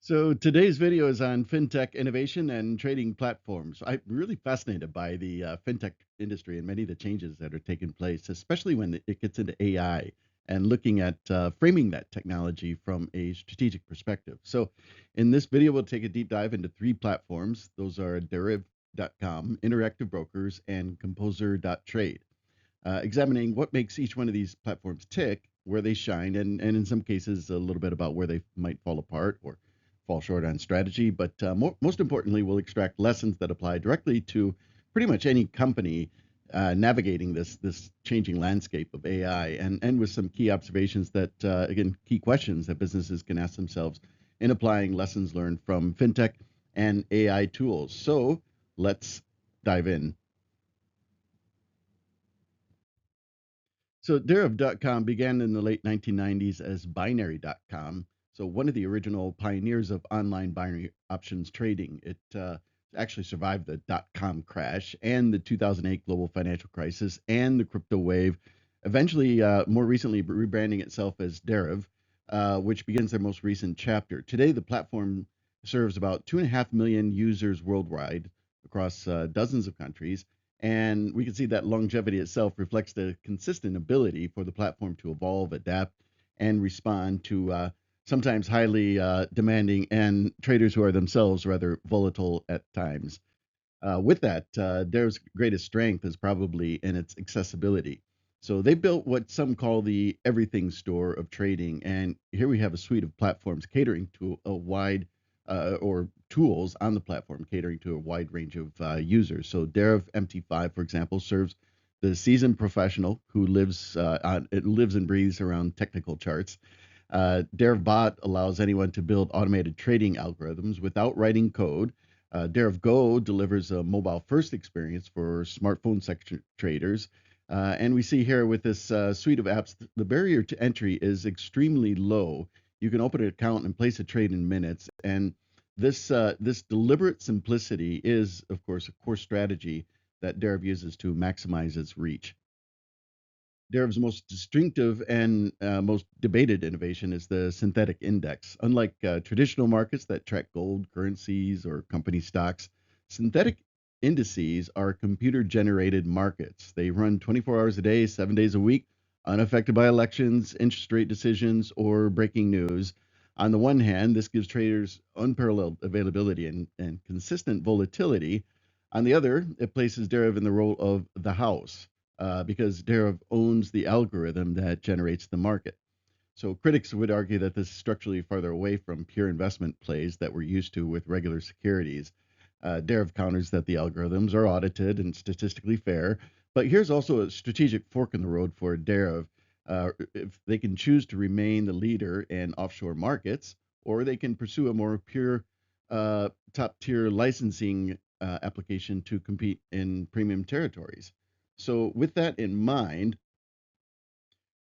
So today's video is on fintech innovation and trading platforms. I'm really fascinated by the fintech industry and many of the changes that are taking place, especially when it gets into AI and looking at framing that technology from a strategic perspective. So in this video, we'll take a deep dive into three platforms. Those are Deriv.com, Interactive Brokers, and Composer.trade, examining what makes each one of these platforms tick, where they shine, and in some cases, a little bit about where they might fall apart or fall short on strategy. But most importantly, we'll extract lessons that apply directly to pretty much any company navigating this changing landscape of AI, and with some key observations that, again, key questions that businesses can ask themselves in applying lessons learned from fintech and AI tools. So let's dive in. So Deriv.com began in the late 1990s as binary.com. So one of the original pioneers of online binary options trading. It actually survived the dot-com crash and the 2008 global financial crisis and the crypto wave, eventually, more recently, rebranding itself as Deriv, which begins their most recent chapter. Today, the platform serves about 2.5 million users worldwide across dozens of countries, and we can see that longevity itself reflects the consistent ability for the platform to evolve, adapt, and respond to sometimes highly demanding and traders who are themselves rather volatile at times. With that, their greatest strength is probably in its accessibility. So they built what some call the everything store of trading. And here we have a suite of platforms catering to a wide or tools on the platform catering to a wide range of users. So Deriv MT5, for example, serves the seasoned professional who lives and breathes around technical charts. Deriv Bot allows anyone to build automated trading algorithms without writing code. Deriv Go delivers a mobile-first experience for smartphone sector traders. And we see here with this suite of apps, the barrier to entry is extremely low. You can open an account and place a trade in minutes. And this deliberate simplicity is, of course, a core strategy that Deriv uses to maximize its reach. Deriv's most distinctive and most debated innovation is the synthetic index. Unlike traditional markets that track gold, currencies, or company stocks, synthetic indices are computer generated markets. They run 24 hours a day, 7 days a week, unaffected by elections, interest rate decisions, or breaking news. On the one hand, this gives traders unparalleled availability and consistent volatility. On the other, it places Deriv in the role of the house because Deriv owns the algorithm that generates the market. So critics would argue that this is structurally farther away from pure investment plays that we're used to with regular securities. Deriv counters that the algorithms are audited and statistically fair, but here's also a strategic fork in the road for Deriv. If they can choose to remain the leader in offshore markets, or they can pursue a more pure top tier licensing application to compete in premium territories. So, with that in mind,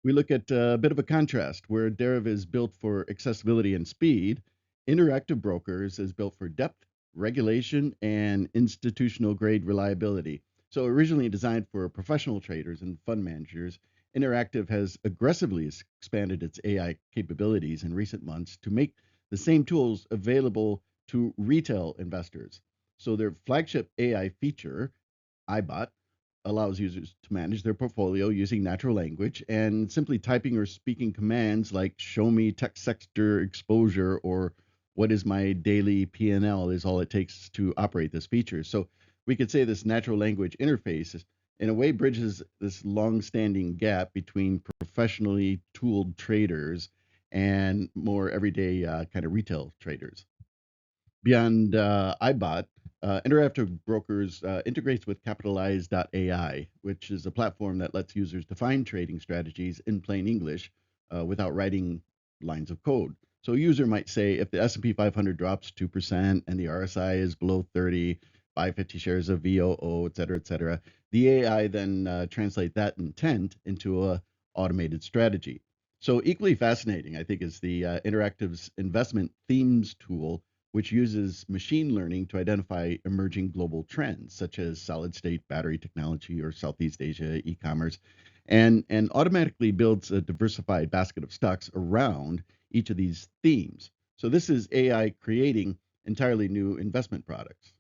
we look at a bit of a contrast where Deriv is built for accessibility and speed. Interactive Brokers is built for depth, regulation, and institutional grade reliability. So, originally designed for professional traders and fund managers, Interactive has aggressively expanded its AI capabilities in recent months to make the same tools available to retail investors. So, their flagship AI feature, iBot, allows users to manage their portfolio using natural language, and simply typing or speaking commands like show me tech sector exposure or what is my daily P&L is all it takes to operate this feature. So we could say this natural language interface in a way bridges this long-standing gap between professionally tooled traders and more everyday kind of retail traders. Beyond iBot, Interactive Brokers integrates with Capitalize.ai, which is a platform that lets users define trading strategies in plain English without writing lines of code. So a user might say if the S&P 500 drops 2% and the RSI is below 30, buy 50 shares of VOO, et cetera. The AI then translate that intent into a automated strategy. So equally fascinating, I think, is the Interactive's investment themes tool, which uses machine learning to identify emerging global trends, such as solid state battery technology or Southeast Asia e commerce, and automatically builds a diversified basket of stocks around each of these themes. So this is AI creating entirely new investment products.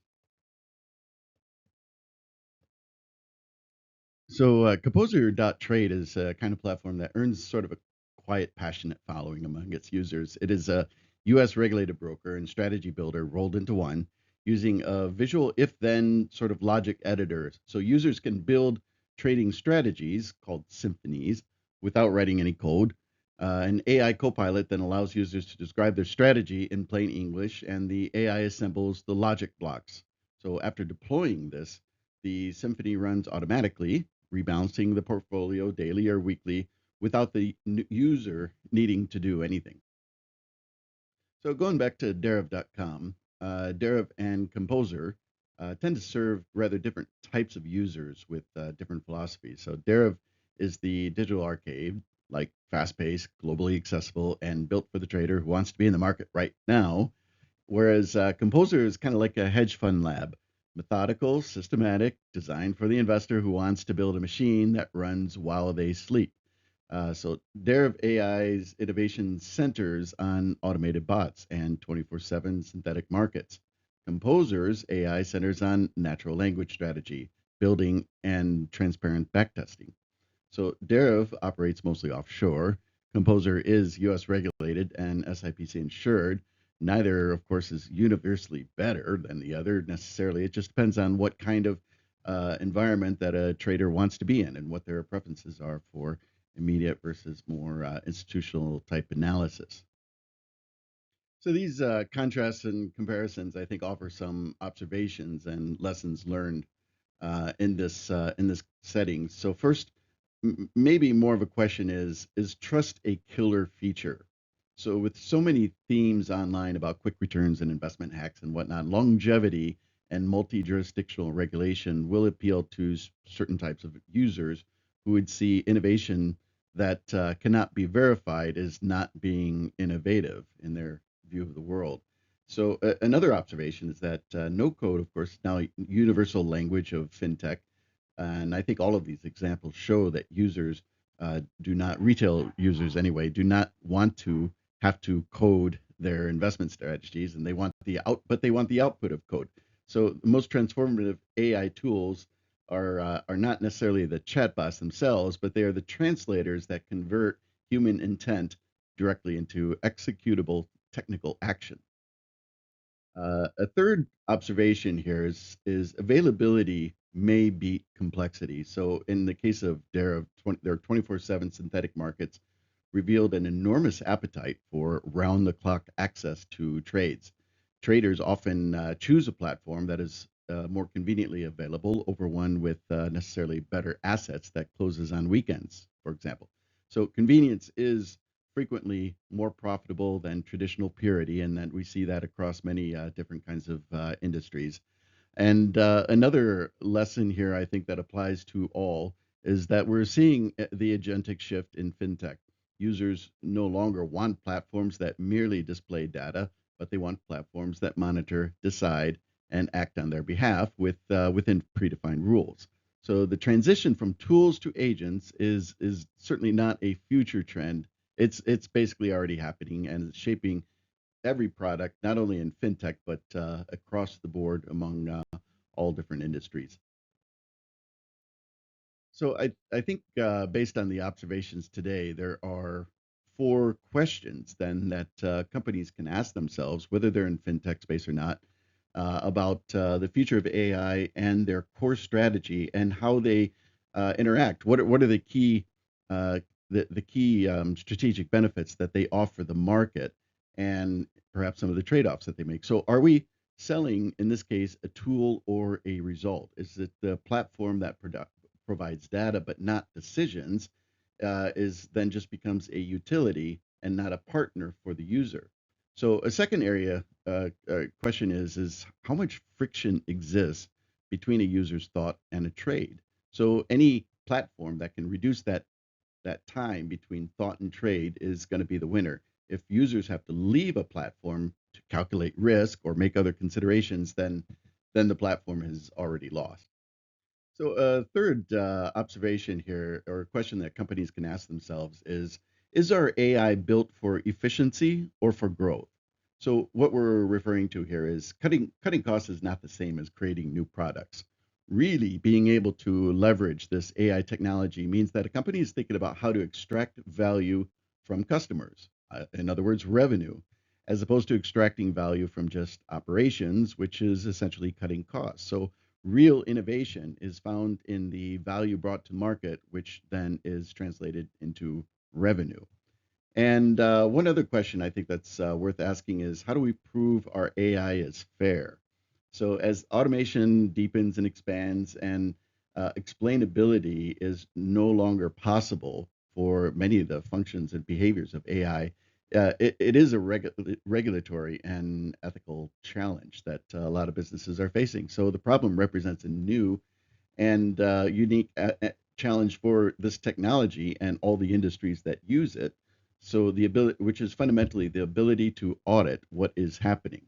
Composer.trade is a kind of platform that earns sort of a quiet, passionate following among its users. It is a US regulated broker and strategy builder rolled into one using a visual if then sort of logic editor. So users can build trading strategies called symphonies without writing any code. An AI copilot then allows users to describe their strategy in plain English, and the AI assembles the logic blocks. So after deploying this, the Symphony runs automatically, rebalancing the portfolio daily or weekly without the user needing to do anything. So going back to Deriv.com, Deriv and Composer tend to serve rather different types of users with different philosophies. So Deriv is the digital arcade, like fast-paced, globally accessible, and built for the trader who wants to be in the market right now. Whereas Composer is kind of like a hedge fund lab, methodical, systematic, designed for the investor who wants to build a machine that runs while they sleep. So Deriv AI's innovation centers on automated bots and 24/7 synthetic markets. Composer's AI centers on natural language strategy, building, and transparent backtesting. So Deriv operates mostly offshore. Composer is US regulated and SIPC insured. Neither, of course, is universally better than the other necessarily. It just depends on what kind of environment that a trader wants to be in and what their preferences are for immediate versus more institutional type analysis. So these contrasts and comparisons, I think, offer some observations and lessons learned in this setting. So first, maybe more of a question is trust a killer feature? So with so many themes online about quick returns and investment hacks and whatnot, longevity and multi-jurisdictional regulation will appeal to certain types of users who would see innovation that cannot be verified as not being innovative in their view of the world. So another observation is that no code, of course, now universal language of fintech, and I think all of these examples show that users do not, retail users anyway, do not want to have to code their investment strategies, and they want but they want the output of code. So the most transformative AI tools are not necessarily the chatbots themselves, but they are the translators that convert human intent directly into executable technical action. A third observation here is availability may beat complexity. So in the case of their 24/7 synthetic markets revealed an enormous appetite for round-the-clock access to trades. Traders often choose a platform that is more conveniently available over one with necessarily better assets that closes on weekends, for example. So convenience is frequently more profitable than traditional purity, and that we see that across many different kinds of industries. And another lesson here, I think, that applies to all is that we're seeing the agentic shift in fintech. Users no longer want platforms that merely display data, but they want platforms that monitor, decide, and act on their behalf within predefined rules. So the transition from tools to agents is certainly not a future trend. It's basically already happening and it's shaping every product, not only in fintech but across the board among all different industries. So I think based on the observations today, there are four questions then that companies can ask themselves, whether they're in fintech space or not, about the future of AI and their core strategy and how they interact. What are the key uh, the key strategic benefits that they offer the market, and perhaps some of the trade-offs that they make. So are we selling, in this case, a tool or a result? Is it the platform that provides data but not decisions, is then just becomes a utility and not a partner for the user? So a second area question is how much friction exists between a user's thought and a trade? So any platform that can reduce that time between thought and trade is going to be the winner. If users have to leave a platform to calculate risk or make other considerations, then the platform has already lost. So a third observation here, or a question that companies can ask themselves is our AI built for efficiency or for growth? So what we're referring to here is cutting costs is not the same as creating new products. Really, being able to leverage this AI technology means that a company is thinking about how to extract value from customers. In other words, revenue, as opposed to extracting value from just operations, which is essentially cutting costs. So real innovation is found in the value brought to market, which then is translated into revenue. And one other question I think that's worth asking is, how do we prove our AI is fair? So as automation deepens and expands, and explainability is no longer possible for many of the functions and behaviors of AI, it is a regulatory and ethical challenge that a lot of businesses are facing. So the problem represents a new and unique challenge for this technology and all the industries that use it. So the ability, which is fundamentally the ability to audit what is happening.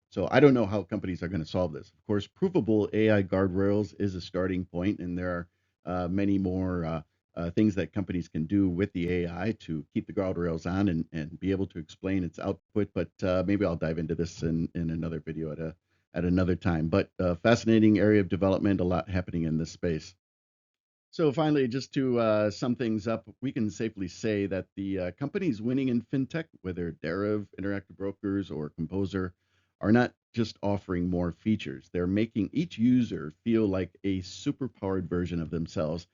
So I don't know how companies are going to solve this. Of course, provable AI guardrails is a starting point, and there are many more things that companies can do with the AI to keep the guardrails on and be able to explain its output. But maybe I'll dive into this in another video at another time. But fascinating area of development, a lot happening in this space. So finally, just to sum things up, we can safely say that the companies winning in fintech, whether Deriv, Interactive Brokers, or Composer, are not just offering more features. They're making each user feel like a superpowered version of themselves.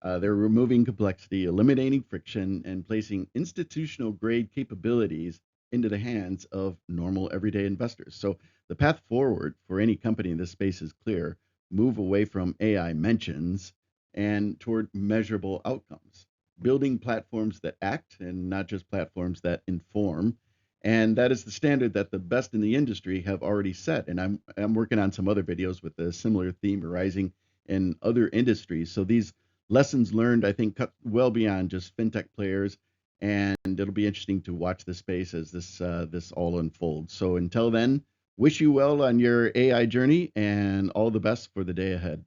They're removing complexity, eliminating friction, and placing institutional grade capabilities into the hands of normal everyday investors. So the path forward for any company in this space is clear: move away from AI mentions and toward measurable outcomes, building platforms that act and not just platforms that inform. And that is the standard that the best in the industry have already set. And I'm working on some other videos with a similar theme arising in other industries. So these lessons learned, I think, cut well beyond just fintech players, and it'll be interesting to watch the space as this all unfolds. So until then, wish you well on your AI journey and all the best for the day ahead.